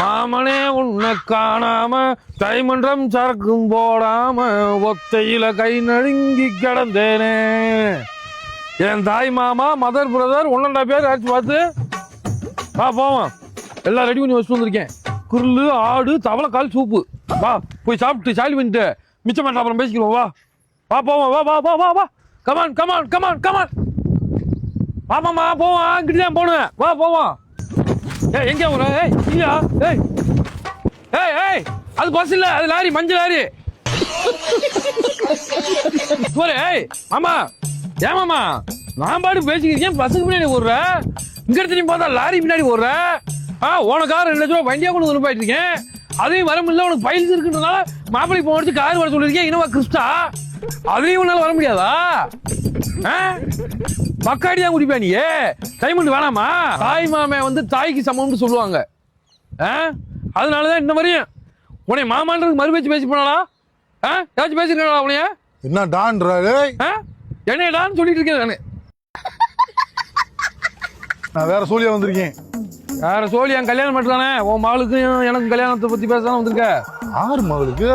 மாமனே உன்னை காணாம கைமன்றம் சரக்கும் போடாம ஒத்தையில கை நடுங்கி கிடந்தேனே. என் தாய் மாமா மதர் பிரதர் 1.5 பேர் ஆச்சு பார்த்து வா போவோம். எல்லாம் ரெடி பண்ணி வச்சுட்டு வந்திருக்கேன். குருள் ஆடு தவளைக்கால் சூப்பு. வா போய் சாப்பிட்டு சாலி பண்ணிட்டு மிச்சம் அப்புறம் பேசிக்கிறோம். வா வா போவோம். வா வா வா வா வா கமான் கமான் கமான் கமான். ஆமாம்மா போவோம். இங்கிட்டு தான் போகணும். வா போவோம். ஏய் எங்கே போற? ஏய் இல்லையா? ஏய் ஏய் ஏய் அது பஸ் இல்லை, அது லாரி, மஞ்சள் லாரி. போறே. ஏய் மாமா ஏமாமா நான் பாட்டு பேசிக்கிறேன். பஸ்ஸுக்கு முன்னாடி ஓடுற, இங்க எடுத்து பார்த்தா லாரி பின்னாடி ஓடுற. உனக்கார 2 லட்சம் ரூபாய் வண்டியா கொண்டு வந்து போயிட்டு இருக்கேன். அதையும் வர முடியல. உனக்கு பைல்ஸ் இருக்குன்றதுனால மாப்பிள்ளை போன கார் வர சொல்லிருக்கேன். இனோவா கிறிஸ்டா, அதையும் உன்னால வர முடியாதா? பக்காடியா குடிப்பா நீ? டைமண்ட் வேணாமா? தாய் மாமே வந்து தாய்க்கு சமம்னு சொல்லுவாங்க. அதனாலதான் இன்ன வரையும் உனைய மாமான்றது மறு பேச்சு போனாலா? ஏதாச்சும் பேசிருக்கா உனைய? என்ன டான்றாரு? என்ன டான்னு சொல்லிட்டு இருக்கேன் நானு. நான் வேற சோழியா வந்திருக்கேன். வேற சோழி என் கல்யாணம் பண்றானே. உன் மகளுக்கும் எனக்கு கல்யாணத்தை பத்தி பேசதான் வந்திருக்க. ஆறு மகளுக்கு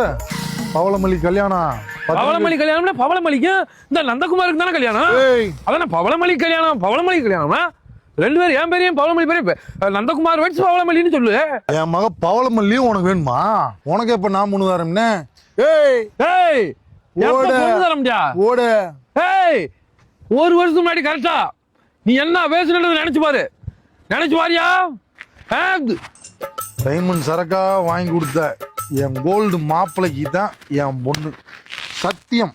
பவளமல்லி கல்யாணம். பவளமல்லி கல்யாணம்னா பவளமல்லிக்கும் இந்த நந்தகுமாருக்கு தானே கல்யாணம். அதான பவளமல்லி கல்யாணம். பவளமல்லி கல்யாணம்னா 2 பேரும் என் பேரையும் பவளமல்லி பேரையும் நந்தகுமார் வெட்ஸ் பவளமல்லின்னு சொல்லு. என் மக பவளமல்லியும் உனக்கு வேணுமா? உனக்கு எப்ப நான் முன்னுதாரம்னே? ஏய் ஏய் ஓட. ஏய் 1 வருஷத்துக்கு முன்னாடி கரெக்டா நீ என்ன பேசுறது நினைச்சு பாரு. நினைச்சு பாரியா? டைமண்ட் சரக்கா வாங்கி கொடுத்த என் கோல்டு மாப்பிளைக்கு தான் என் பொண்ணு. சத்தியம்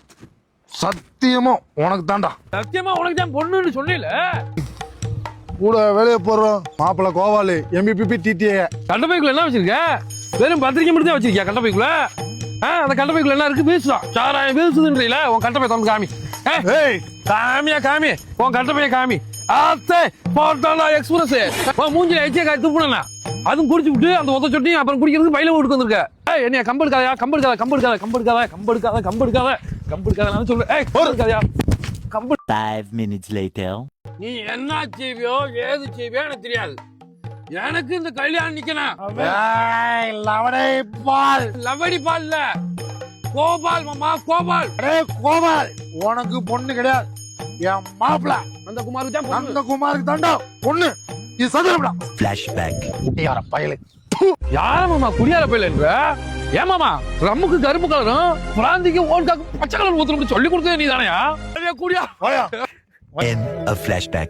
சத்தியமா உனக்கு தாண்டா. சத்தியமா உனக்கு தான் பொண்ணுன்னு சொன்னீல. கூட வேலையை போடுறோம் மாப்பிள்ளை கோவாலு MBPP TTA. கண்டபைக்குள்ள என்ன வச்சிருக்க? வெறும் பத்திரிக்கை மட்டும் தான் வச்சிருக்கியா கண்டபைக்குள்ள? அந்த கண்டபைக்குள்ள என்ன இருக்கு? பேசுதான் சாராயம் பேசுதுன்றீல. உன் கண்டபை தந்து காமி. காமியா காமி. உன் கண்டபைய காமி. ஆத்தே போர்ட்டாலா எக்ஸ்பிரஸ் மூஞ்சில எச்சே காய் துப்புனா அதுவும் குடிச்சு விட்டு அந்த ஒத்த சொட்டி அப்புறம் குடிக்கிறதுக்கு பையில விட்டு வந்திருக்க. என்னைய கம்பெடுக்காதயா? கம்பெடுக்காத கம்பெடுக்காத கம்பெடுக்காத கம்பெடுக்காத கம்பெடுக்காத கம்பெடுக்காத நான் சொல்றேன். கம்பெடுக்காதயா? 5 minutes later. நீ என்ன செய்வியோ ஏது செய்வியோ எனக்கு தெரியாது. எனக்கு இந்த கல்யாணம் நிக்கணும். லவடி பால் இல்ல, கோபால் மாமா, கோபால். கோபால் உனக்கு பொண்ணு கிடையாது. என் மாப்பிள்ள அந்த குமாருக்கு தான். அந்த குமாருக்கு தாண்டா பொண்ணு. இது சதுரம்டா. Flashback. குட்டியார பயலே. யார மாமா குடியார பயலன்ற? ஏமாமா ரம்முக்கு கருப்பு கலரும் பிராந்திக்கு ஓன்காக்கு பச்சை கலர் ஊத்துறோம்னு சொல்லி கொடுத்தது நீ தானையா? குடியா End of flashback.